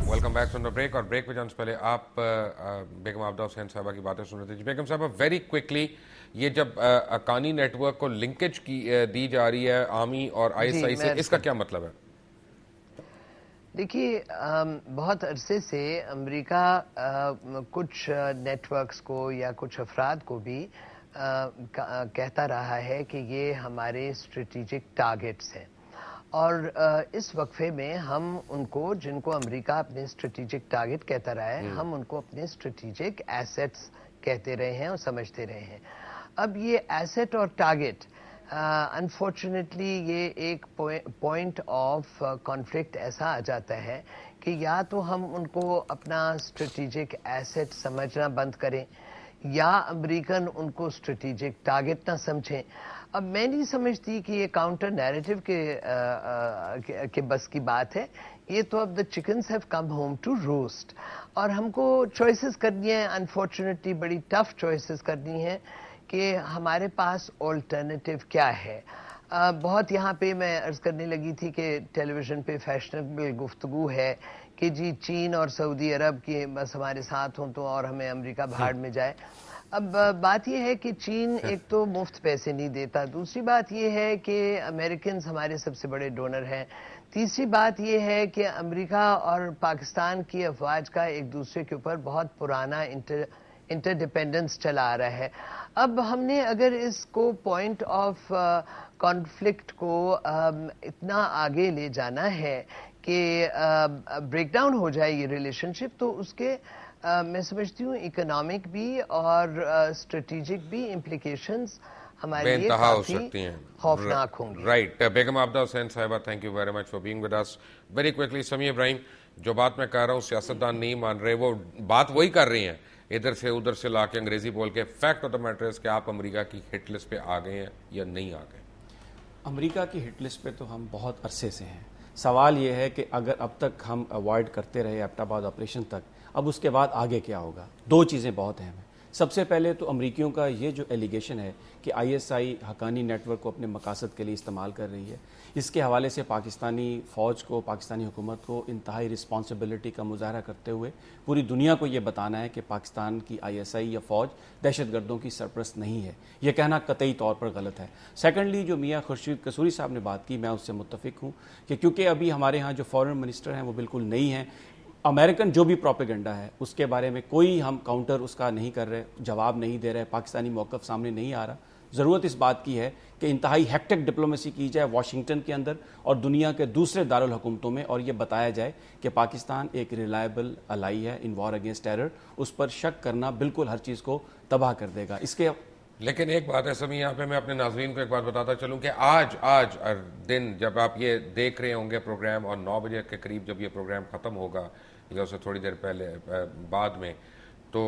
Welcome back from the break. اور بریک پہ جانے سے پہلے آپ بیگم عابدہ حسین صاحبہ کی باتیں سن رہے تھے. بیگم صاحبہ ویری کوئکلی، یہ جب حقانی نیٹ ورک کو لنکیج دی جا رہی ہے آرمی اور آئی ایس آئی سے، اس کا کیا مطلب ہے؟ دیکھیے بہت عرصے سے امریکہ کچھ نیٹ ورکس کو یا کچھ افراد کو بھی کہتا رہا ہے کہ یہ ہمارے اسٹریٹجک ٹارگٹس ہیں، اور اس وقفے میں ہم ان کو، جن کو امریکہ اپنے اسٹریٹجک ٹارگٹ کہتا رہا ہے، ہم ان کو اپنے اسٹریٹجک ایسٹس کہتے رہے ہیں اور سمجھتے رہے ہیں. اب یہ ایسٹ اور ٹارگٹ انفارچونیٹلی یہ ایک پوائنٹ آف کانفلکٹ ایسا آ جاتا ہے کہ یا تو ہم ان کو اپنا اسٹریٹجک ایسٹ سمجھنا بند کریں یا امریکن ان کو اسٹریٹجک ٹارگٹ نہ سمجھیں. اب میں نہیں سمجھتی کہ یہ کاؤنٹر نیریٹو کے بس کی بات ہے. یہ تو اب the chickens have come home to roost, اور ہم کو چوائسیز کرنی ہیں، انفارچونیٹلی بڑی ٹف چوائسیز کرنی ہیں کہ ہمارے پاس آلٹرنیٹیو کیا ہے. بہت یہاں پہ میں عرض کرنے لگی تھی کہ ٹیلی ویژن پہ فیشنیبل گفتگو ہے کہ جی چین اور سعودی عرب کی بس ہمارے ساتھ ہوں تو اور ہمیں امریکہ بھاڑ میں جائے. اب بات یہ ہے کہ چین ایک تو مفت پیسے نہیں دیتا, دوسری بات یہ ہے کہ امریکنز ہمارے سب سے بڑے ڈونر ہیں, تیسری بات یہ ہے کہ امریکہ اور پاکستان کی افواج کا ایک دوسرے کے اوپر بہت پرانا انٹر ڈیپینڈنس چلا آ رہا ہے. اب ہم نے اگر اس کو پوائنٹ آف کانفلکٹ کو اتنا آگے لے جانا ہے کہ بریک ڈاؤن ہو جائے یہ ریلیشن شپ, تو اس کے میں سمجھتی ہوں اکنامک بھی اور اسٹریٹجک بھی امپلیکیشنز ہمارے لیے کافی خوفناک ہوں گے. Right. Begum Abida Hussain Sahiba, thank you very much for being with us. Very quickly Sami Ibrahim, جو بات میں کہہ رہا ہوں سیاستدان نہیں مان رہے, وہ بات وہی کر رہی ہیں ادھر سے ادھر سے لا کے انگریزی بول کے. فیکٹ آف دا میٹر ہے کہ آپ امریکہ کی ہٹ لسٹ پہ آ گئے ہیں یا نہیں آ گئے؟ امریکہ کی ہٹ لسٹ پہ تو ہم بہت عرصے سے ہیں. سوال یہ ہے کہ اگر اب تک ہم اوائڈ کرتے رہے ایبٹ آباد آپریشن تک, اب اس کے بعد آگے کیا ہوگا؟ دو چیزیں بہت اہم ہیں. سب سے پہلے تو امریکیوں کا یہ جو ایلیگیشن ہے کہ I S I Haqqani network کو اپنے مقاصد کے لیے استعمال کر رہی ہے, اس کے حوالے سے پاکستانی فوج کو, پاکستانی حکومت کو انتہائی رسپانسبلٹی کا مظاہرہ کرتے ہوئے پوری دنیا کو یہ بتانا ہے کہ پاکستان کی آئی ایس آئی یا فوج دہشت گردوں کی سرپرست نہیں ہے. یہ کہنا قطعی طور پر غلط ہے. سیکنڈلی, جو میاں خورشید قصوری صاحب نے بات کی, میں اس سے متفق ہوں کہ کیونکہ ابھی ہمارے ہاں جو فارن منسٹر ہیں وہ بالکل نہیں ہیں. امریکن جو بھی پروپیگنڈا ہے اس کے بارے میں کوئی ہم کاؤنٹر اس کا نہیں کر رہے, جواب نہیں دے رہے, پاکستانی موقف سامنے نہیں آ رہا. ضرورت اس بات کی ہے کہ انتہائی ہیکٹک ڈپلومیسی کی جائے واشنگٹن کے اندر اور دنیا کے دوسرے دارالحکومتوں میں, اور یہ بتایا جائے کہ پاکستان ایک ریلائبل الائی ہے ان وار اگینسٹ ٹیرر. اس پر شک کرنا بالکل ہر چیز کو تباہ کر دے گا. اس کے لیکن ایک بات ہے سمیع, یہاں پہ میں اپنے ناظرین کو ایک بات بتاتا چلوں کہ آج دن جب آپ یہ دیکھ رہے ہوں گے پروگرام, اور 9 بجے کے قریب جب یہ پروگرام ختم ہوگا یا اسے تھوڑی دیر پہلے بعد میں, تو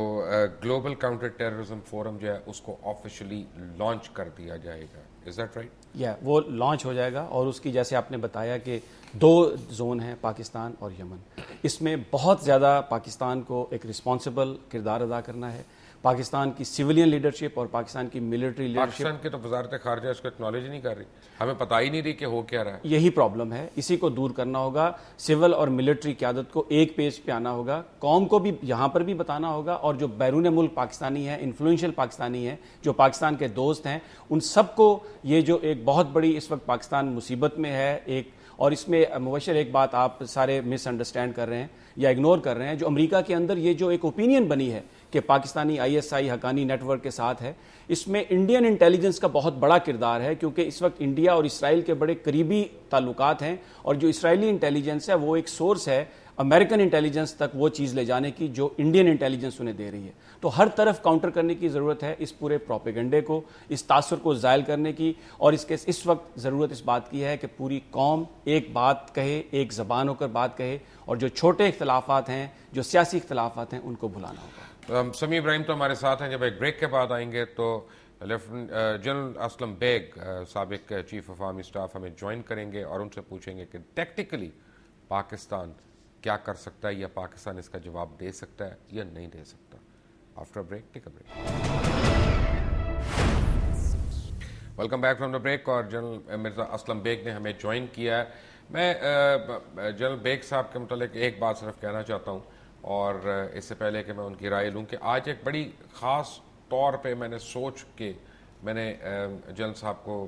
گلوبل کاؤنٹر ٹیررزم فورم جو ہے اس کو آفیشلی لانچ کر دیا جائے گا. Is that right? یا وہ لانچ ہو جائے گا, اور اس کی جیسے آپ نے بتایا کہ 2 زون ہیں, پاکستان اور یمن. اس میں بہت زیادہ پاکستان کو ایک رسپانسبل کردار ادا کرنا ہے. پاکستان کی سیولین لیڈرشپ اور پاکستان کی ملٹری لیڈرشپ, پاکستان کی تو وزارت خارجہ اس کو اکنالج نہیں کر رہی, ہمیں پتہ ہی نہیں رہی کہ ہو کیا رہا ہے. یہی پرابلم ہے, اسی کو دور کرنا ہوگا. سول اور ملٹری قیادت کو ایک پیج پہ آنا ہوگا, قوم کو بھی یہاں پر بھی بتانا ہوگا, اور جو بیرون ملک پاکستانی ہیں, انفلوئنشل پاکستانی ہیں, جو پاکستان کے دوست ہیں, ان سب کو یہ جو ایک بہت بڑی اس وقت پاکستان مصیبت میں ہے ایک, اور اس میں مبشر ایک بات آپ سارے مس انڈرسٹینڈ کر رہے ہیں یا اگنور کر رہے ہیں, جو امریکہ کے اندر یہ جو ایک اوپینین بنی ہے کہ Pakistani I S I Haqqani network کے ساتھ ہے, اس میں انڈین انٹیلیجنس کا بہت بڑا کردار ہے, کیونکہ اس وقت انڈیا اور اسرائیل کے بڑے قریبی تعلقات ہیں, اور جو اسرائیلی انٹیلیجنس ہے وہ ایک سورس ہے امریکن انٹیلیجنس تک وہ چیز لے جانے کی جو انڈین انٹیلیجنس انہیں دے رہی ہے. تو ہر طرف کاؤنٹر کرنے کی ضرورت ہے اس پورے پروپیگنڈے کو, اس تاثر کو زائل کرنے کی, اور اس وقت ضرورت اس بات کی ہے کہ پوری قوم ایک بات کہے, ایک زبان ہو کر بات کہے, اور جو چھوٹے اختلافات ہیں, جو سیاسی اختلافات ہیں, ان کو بھلانا ہوگا. سمیع ابراہیم تو ہمارے ساتھ ہیں. جب ایک بریک کے بعد آئیں گے تو جنرل اسلم بیگ, سابق چیف آف آرمی اسٹاف, ہمیں جوائن کریں گے اور ان سے پوچھیں گے کہ ٹیکٹیکلی پاکستان کیا کر سکتا ہے, یا پاکستان اس کا جواب دے سکتا ہے یا نہیں دے سکتا. After break, take a break. Welcome back from the break. اور جنرل مرزا اسلم بیگ نے ہمیں جوائن کیا ہے. میں جنرل بیگ صاحب کے متعلق ایک بات صرف کہنا چاہتا ہوں, اور اس سے پہلے کہ میں ان کی رائے لوں, کہ آج ایک بڑی خاص طور پہ میں نے سوچ کے میں نے جنرل صاحب کو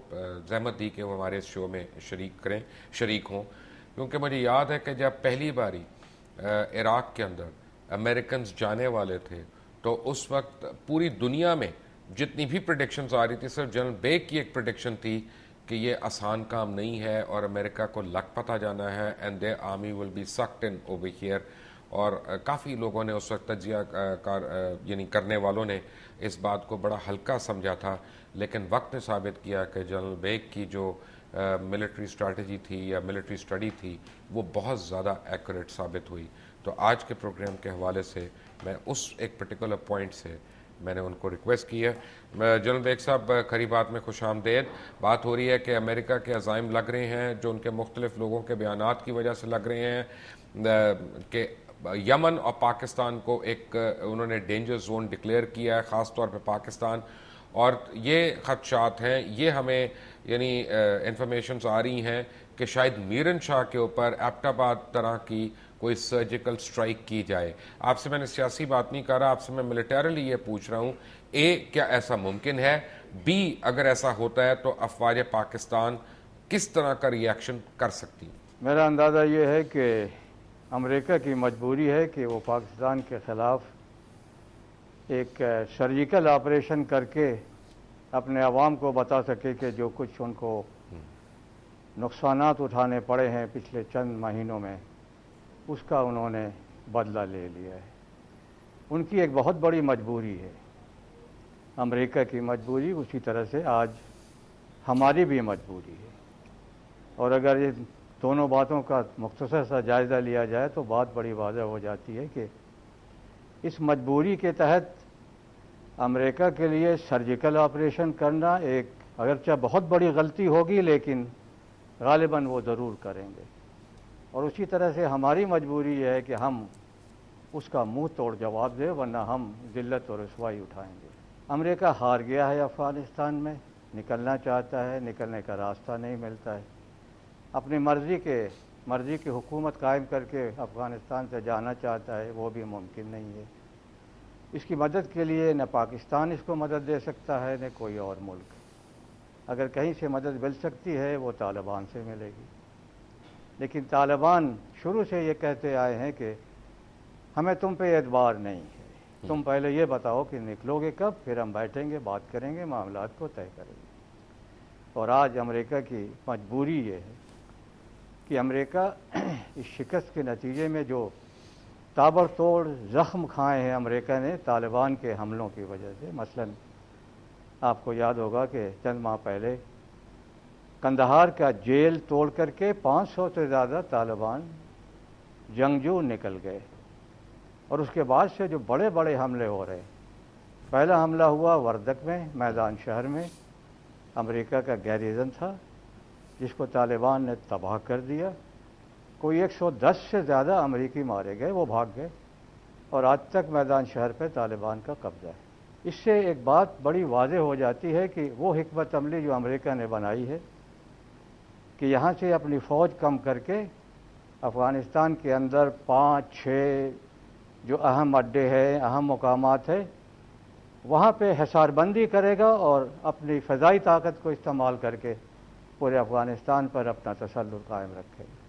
زحمت دی کہ وہ ہمارے اس شو میں شریک ہوں, کیونکہ مجھے یاد ہے کہ جب پہلی باری عراق کے اندر امریکنز جانے والے تھے تو اس وقت پوری دنیا میں جتنی بھی پریڈکشنز آ رہی تھی, صرف جنرل بیگ کی ایک پریڈکشن تھی کہ یہ آسان کام نہیں ہے اور امریکہ کو لگ پتہ جانا ہے, and their army will be sucked in over here. اور کافی لوگوں نے اس وقت تجزیہ یعنی کرنے والوں نے اس بات کو بڑا ہلکا سمجھا تھا, لیکن وقت نے ثابت کیا کہ جنرل بیگ کی جو ملٹری اسٹریٹجی تھی یا ملٹری اسٹڈی تھی وہ بہت زیادہ ایکوریٹ ثابت ہوئی. تو آج کے پروگرام کے حوالے سے میں اس ایک پرٹیکولر پوائنٹ سے میں نے ان کو ریکویسٹ کی ہے. جنرل بیگ صاحب, کھری بات میں خوش آمدید. بات ہو رہی ہے کہ امریکہ کے عزائم لگ رہے ہیں جو ان کے مختلف لوگوں کے بیانات کی وجہ سے لگ رہے ہیں کہ یمن اور پاکستان کو ایک انہوں نے ڈینجر زون ڈکلیئر کیا ہے, خاص طور پہ پاکستان, اور یہ خدشات ہیں، یہ ہمیں یعنی انفارمیشنز آ رہی ہیں کہ شاید میرن شاہ کے اوپر ایبٹ آباد طرح کی کوئی سرجیکل سٹرائک کی جائے. آپ سے میں نے سیاسی بات نہیں کر رہا، آپ سے میں ملیٹریلی یہ پوچھ رہا ہوں، اے کیا ایسا ممکن ہے، بی اگر ایسا ہوتا ہے تو افواج پاکستان کس طرح کا ری ایکشن کر سکتی؟ میرا اندازہ یہ ہے کہ امریکہ کی مجبوری ہے کہ وہ پاکستان کے خلاف ایک سرجیکل آپریشن کر کے اپنے عوام کو بتا سکے کہ جو کچھ ان کو نقصانات اٹھانے پڑے ہیں پچھلے چند مہینوں میں، اس کا انہوں نے بدلہ لے لیا ہے. ان کی ایک بہت بڑی مجبوری ہے امریکہ کی مجبوری، اسی طرح سے آج ہماری بھی مجبوری ہے. اور اگر یہ دونوں باتوں کا مختصر سا جائزہ لیا جائے تو بات بڑی واضح ہو جاتی ہے کہ اس مجبوری کے تحت امریکہ کے لیے سرجیکل آپریشن کرنا ایک اگرچہ بہت بڑی غلطی ہوگی، لیکن غالباً وہ ضرور کریں گے. اور اسی طرح سے ہماری مجبوری یہ ہے کہ ہم اس کا منہ توڑ جواب دیں، ورنہ ہم ذلت اور رسوائی اٹھائیں گے. امریکہ ہار گیا ہے افغانستان میں، نکلنا چاہتا ہے، نکلنے کا راستہ نہیں ملتا ہے. اپنی مرضی کی حکومت قائم کر کے افغانستان سے جانا چاہتا ہے، وہ بھی ممکن نہیں ہے. اس کی مدد کے لیے نہ پاکستان اس کو مدد دے سکتا ہے نہ کوئی اور ملک. اگر کہیں سے مدد مل سکتی ہے وہ طالبان سے ملے گی. لیکن طالبان شروع سے یہ کہتے آئے ہیں کہ ہمیں تم پہ اعتبار نہیں ہے، تم پہلے یہ بتاؤ کہ نکلو گے کب، پھر ہم بیٹھیں گے، بات کریں گے، معاملات کو طے کریں گے. اور آج امریکہ کی مجبوری یہ ہے کہ امریکہ اس شکست کے نتیجے میں جو تابڑتوڑ زخم کھائے ہیں امریکہ نے طالبان کے حملوں کی وجہ سے، مثلا آپ کو یاد ہوگا کہ چند ماہ پہلے قندھار کا جیل توڑ کر کے 500 سے زیادہ طالبان جنگجو نکل گئے. اور اس کے بعد سے جو بڑے بڑے حملے ہو رہے ہیں، پہلا حملہ ہوا وردک میں، میدان شہر میں، امریکہ کا گیریزن تھا جس کو طالبان نے تباہ کر دیا. کوئی 110 سے زیادہ امریکی مارے گئے، وہ بھاگ گئے، اور آج تک میدان شہر پہ طالبان کا قبضہ ہے. اس سے ایک بات بڑی واضح ہو جاتی ہے کہ وہ حکمت عملی جو امریکہ نے بنائی ہے کہ یہاں سے اپنی فوج کم کر کے افغانستان کے اندر 5-6 جو اہم اڈے ہیں، اہم مقامات ہیں، وہاں پہ حصار بندی کرے گا اور اپنی فضائی طاقت کو استعمال کر کے پورے افغانستان پر اپنا تسلط قائم رکھے گا.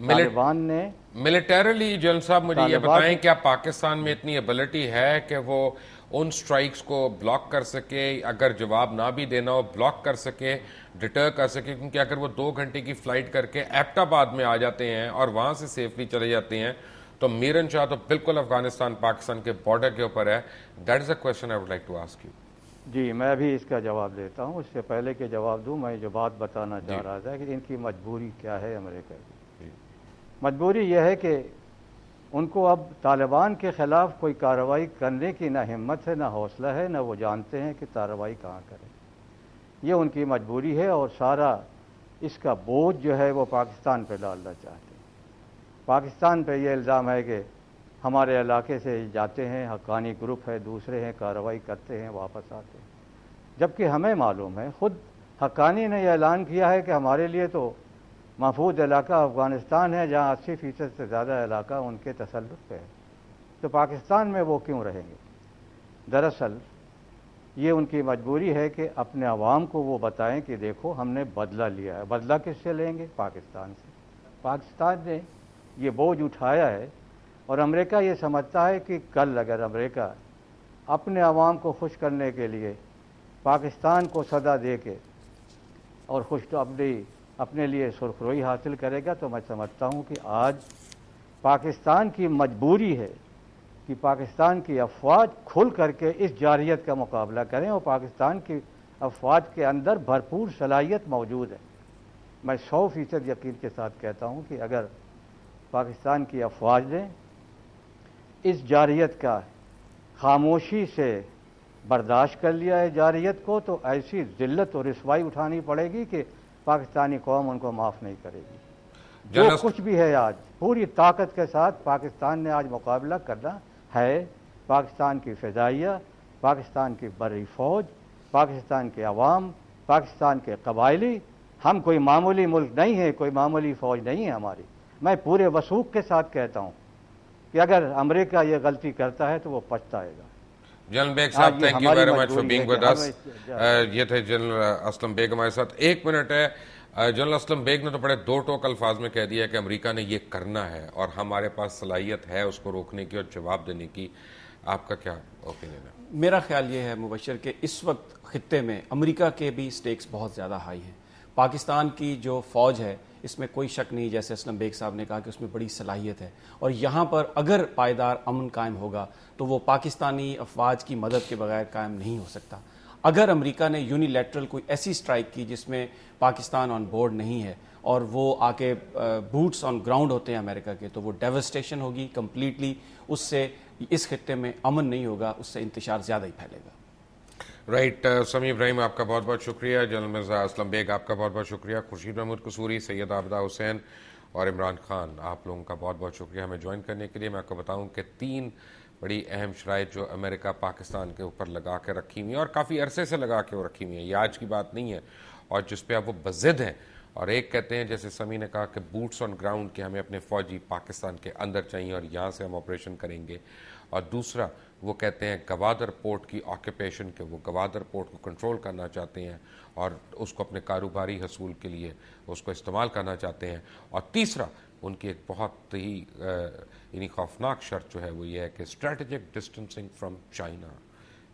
طالبان نے ملیٹریلی جنرل صاحب مجھے یہ بتائیں کیا پاکستان میں اتنی ایبلٹی ہے کہ وہ ان سٹرائکس کو بلاک کر سکے، اگر جواب نہ بھی دینا ہو بلاک کر سکے، ڈٹر کر سکے؟ کیونکہ اگر وہ 2 گھنٹے کی فلائٹ کر کے ایبٹ آباد میں آ جاتے ہیں اور وہاں سے سیفلی چلے جاتے ہیں تو میرن شاہ تو بالکل افغانستان پاکستان کے بارڈر کے اوپر ہے. That is a question I would like to ask you. جی میں بھی اس کا جواب دیتا ہوں. اس سے پہلے کہ جواب دوں میں جو بات بتانا چاہ رہا تھا کہ ان کی مجبوری کیا ہے امریکہ کی. مجبوری یہ ہے کہ ان کو اب طالبان کے خلاف کوئی کارروائی کرنے کی نہ ہمت ہے، نہ حوصلہ ہے، نہ وہ جانتے ہیں کہ کارروائی کہاں کریں. یہ ان کی مجبوری ہے اور سارا اس کا بوجھ جو ہے وہ پاکستان پہ ڈالنا چاہتے ہیں. پاکستان پہ یہ الزام ہے کہ ہمارے علاقے سے جاتے ہیں، حقانی گروپ ہے، دوسرے ہیں، کارروائی کرتے ہیں، واپس آتے ہیں. جبکہ ہمیں معلوم ہے، خود حقانی نے یہ اعلان کیا ہے کہ ہمارے لیے تو محفوظ علاقہ افغانستان ہے جہاں 80% سے زیادہ علاقہ ان کے تسلط پہ ہے. تو پاکستان میں وہ کیوں رہیں گے؟ دراصل یہ ان کی مجبوری ہے کہ اپنے عوام کو وہ بتائیں کہ دیکھو ہم نے بدلہ لیا ہے. بدلہ کس سے لیں گے؟ پاکستان سے. پاکستان نے یہ بوجھ اٹھایا ہے اور امریکہ یہ سمجھتا ہے کہ کل اگر امریکہ اپنے عوام کو خوش کرنے کے لیے پاکستان کو صدا دے کے اور اپنے لیے سرخروئی حاصل کرے گا تو میں سمجھتا ہوں کہ آج پاکستان کی مجبوری ہے کہ پاکستان کی افواج کھل کر کے اس جارحیت کا مقابلہ کریں. اور پاکستان کی افواج کے اندر بھرپور صلاحیت موجود ہے. میں 100% یقین کے ساتھ کہتا ہوں کہ اگر پاکستان کی افواج نے اس جارحیت کا خاموشی سے برداشت کر لیا ہے جارحیت کو، تو ایسی ذلت اور رسوائی اٹھانی پڑے گی کہ پاکستانی قوم ان کو معاف نہیں کرے گی. جو کچھ بھی ہے آج پوری طاقت کے ساتھ پاکستان نے آج مقابلہ کرنا ہے. پاکستان کی فضائیہ، پاکستان کی بری فوج، پاکستان کے عوام، پاکستان کے قبائلی، ہم کوئی معمولی ملک نہیں ہے، کوئی معمولی فوج نہیں ہے ہماری. میں پورے وثوق کے ساتھ کہتا ہوں کہ اگر امریکہ یہ غلطی کرتا ہے تو وہ پچھتائے گا. General Beg Sahib thank you very much for being with us. یہ تھے جنرل اسلم بیگ ہمارے ساتھ. 1 منٹ ہے. جنرل اسلم بیگ نے تو بڑے دو ٹوک الفاظ میں کہہ دیا کہ امریکہ نے یہ کرنا ہے اور ہمارے پاس صلاحیت ہے اس کو روکنے کی اور جواب دینے کی. آپ کا کیا اوپینین ہے؟ میرا خیال یہ ہے مبشر کہ اس وقت خطے میں امریکہ کے بھی سٹیکس بہت زیادہ ہائی ہیں. پاکستان کی جو فوج ہے اس میں کوئی شک نہیں، جیسے اسلم بیگ صاحب نے کہا کہ اس میں بڑی صلاحیت ہے، اور یہاں پر اگر پائیدار امن قائم ہوگا تو وہ پاکستانی افواج کی مدد کے بغیر قائم نہیں ہو سکتا. اگر امریکہ نے یونیلیٹرل کوئی ایسی سٹرائک کی جس میں پاکستان آن بورڈ نہیں ہے اور وہ آ کے بوٹس آن گراؤنڈ ہوتے ہیں امریکہ کے، تو وہ ڈیوسٹیشن ہوگی کمپلیٹلی. اس سے اس خطے میں امن نہیں ہوگا، اس سے انتشار زیادہ ہی پھیلے گا. رائٹ. سمیع ابراہیم آپ کا بہت بہت شکریہ. جنرل مرزا اسلم بیگ آپ کا بہت بہت شکریہ. خورشید محمود قصوری، سید عابدہ حسین اور عمران خان، آپ لوگوں کا بہت بہت شکریہ ہمیں جوائن کرنے کے لیے. میں آپ کو بتاؤں کہ 3 بڑی اہم شرائط جو امریکہ پاکستان کے اوپر لگا کے رکھی ہوئی ہیں اور کافی عرصے سے لگا کے وہ رکھی ہوئی ہیں، یہ آج کی بات نہیں ہے، اور جس پہ اب وہ بضد ہیں. اور ایک کہتے ہیں جیسے سمیع نے کہا کہ بوٹس آن گراؤنڈ کہ ہمیں اپنے فوجی پاکستان کے اندر چاہیے اور یہاں سے ہم آپریشن کریں گے. اور دوسرا وہ کہتے ہیں گوادر پورٹ کی آکیپیشن، کہ وہ گوادر پورٹ کو کنٹرول کرنا چاہتے ہیں اور اس کو اپنے کاروباری حصول کے لیے اس کو استعمال کرنا چاہتے ہیں. اور تیسرا ان کی ایک بہت ہی یعنی خوفناک شرط جو ہے وہ یہ ہے کہ اسٹریٹجک ڈسٹنسنگ فرام چائنا.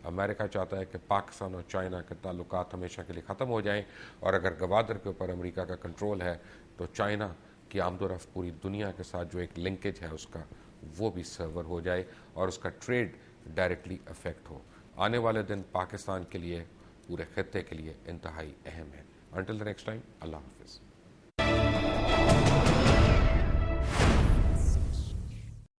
امریکہ چاہتا ہے کہ پاکستان اور چائنا کے تعلقات ہمیشہ کے لیے ختم ہو جائیں، اور اگر گوادر کے اوپر امریکہ کا کنٹرول ہے تو چائنا کی آمد و رفت پوری دنیا کے ساتھ جو ایک لنکیج ہے اس کا وہ بھی سرور ہو جائے اور اس کا ٹریڈ ڈائریکٹلی افیکٹ ہو. آنے والے دن پاکستان کے لیے، پورے خطے کے لیے انتہائی اہم ہے. انٹل دی نیکسٹ ٹائم، اللہ حافظ.